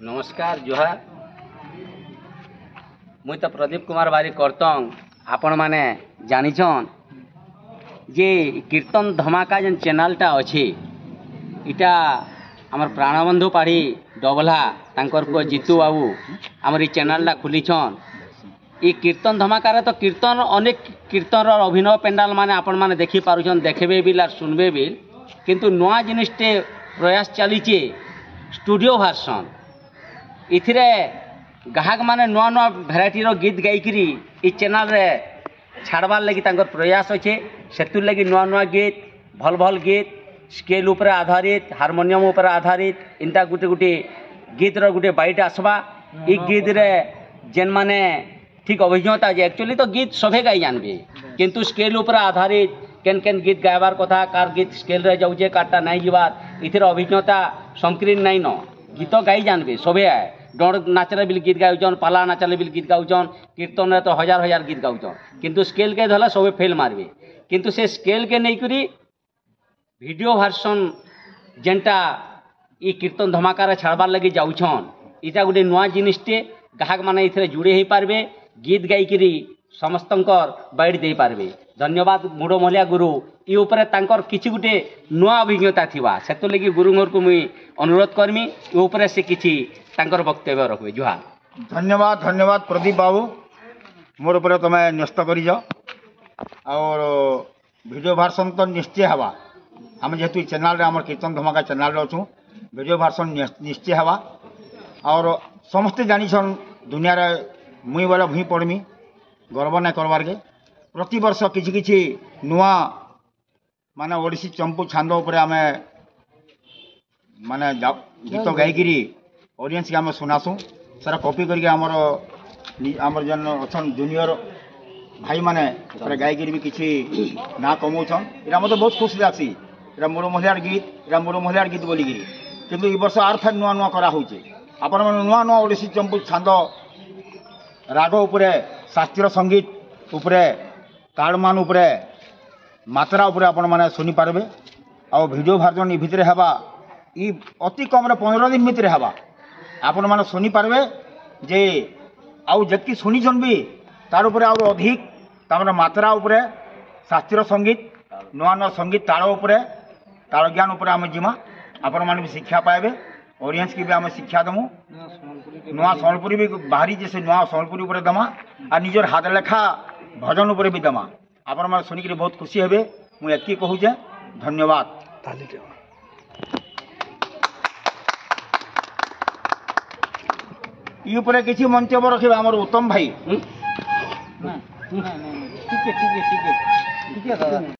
नमस्कार जुहार मुई तो प्रदीप कुमार बारी करतंग आपण माने जानिछन जे कीर्तन धमाका जेन चैनलटा अच्छे इटा आमर प्राणबंधु पाढ़ी डबला तांकर को जीतू बाबू आमर ई चैनलटा खुलीछन। ई कीर्तन धमाकार तो कीर्तन अनेक कीर्तन अभिनव पेंडाल माने आपण माने देखि पारुछन देखबे बिल आर सुनबे बिल किंतु नुआ जिनिसटे प्रयास चलीचे स्टूडियो वर्सन इथिरे गाहक माने नुआ नुआ भेराइटी रो गीत गाइकरी ई चैनल रे छाड़बार लगी तांकर प्रयास अच्छे सेतुर लगी नुआ नुआ गीत भल भल गीत स्केल उपरे आधारित हारमोनियम उपरे आधारित इंता गुटे गुटे गीत रो गुटे बाइट आसबा ई गीत रे जेन माने ठीक अभिज्ञता जे एक्चुअली तो गीत सभे गाई जानबे किंतु स्केल उपरे आधारित केन केन गीत गायबार कथा कार गीत स्केल रे जाउजे कारटा नाही जीवार इथिर अभिज्ञता संकीर्ण नाही न गीत गाई जानबे सभे आए डोड़ नाचले बिल गीत गाउछन पाला नाचले बिल गीत गाउछन कीर्तन रे तो हजार हजार गीत गाउछन किंतु स्केल के धला सबे फेल मारबे किंतु से स्केल के नहीं करी वीडियो वर्सन जेनटा ई कीर्तन धमाका रे छाड़बार लगी जाउछन इटा गुटे नुआ जिनिसटे ग्राहक माने इथिरे जुड़े ही पारबे गीत गाइकरी समस्तंकर बाइट दे पारबे। धन्यवाद मुड़ो महलिया गुरु ई उपरे तांकर किछि गुटे नुआ अभिज्ञता थिबा सेतो लगी गुरुंगर को मुई अनुरोध करमी ई उपरे से किछि तांकर वक्तव्य रखबे। जुहार धन्यवाद धन्यवाद प्रदीप बाबू मोर ऊपर तुम न्यस्त कर और वीडियो वर्सन तो निश्चय हवा आम जेहेतु चैनल आम कीर्तन धमाका चैनल अच्छु वीडियो वर्सन निश्चय हवा और समस्ते जानिछन दुनिया रे मुई बोले भूई पड़मी गर्व नहीं करवार के प्रति वर्ष किछि किछि नुआ माने ओडिसी चंपू छांद उपरे आमे माने गीत गाइकिरी ऑडियंस के आम सुनासु सारा कॉपी करके आमर जन अच्छन जूनियर भाई माने गायक भी किसी ना कमाउछन इरा मत बहुत खुश लासी इरा मोर महिलार गीत इरा मोर महिलार गीत बोलिकी किंतु ई वर्ष आर फेर नुआ नुआ करा होचे आपण माने नुआ नुआ ओडिसी चंपू छांद राग उपरे शास्त्रीय संगीत उपरे ताड़मान उपरे मात्रा उपरे आपण माने सुनी पारबे और वीडियो वर्जन ई भितरे हवा ई अति कम रे 15 दिन भितरे हवा आपण माने सुनी पारबे जे आउ जति सुनीछन भी तार उपरे आउ अधिक तार मात्रा उपरे शास्त्रीय संगीत नुआ नुआ संगीत ताल उपरे ताल ज्ञान उपरे आम जिमा आपण माने भी शिक्षा पाइबे ऑडियंस की भी आम शिक्षा दमु नुआ सम्बलपुरी भी बाहरी जैसे नुआ सम्बलपुरी उपरे दमा और निजर हाथ लेखा भजन उपरे भी दमा आपण माने सुनिक बहुत खुशी हेबे मु एति कहूचे धन्यवाद। ई उपरे किसी मंचब रखे आमर उत्तम भाई। ठीक है दादा।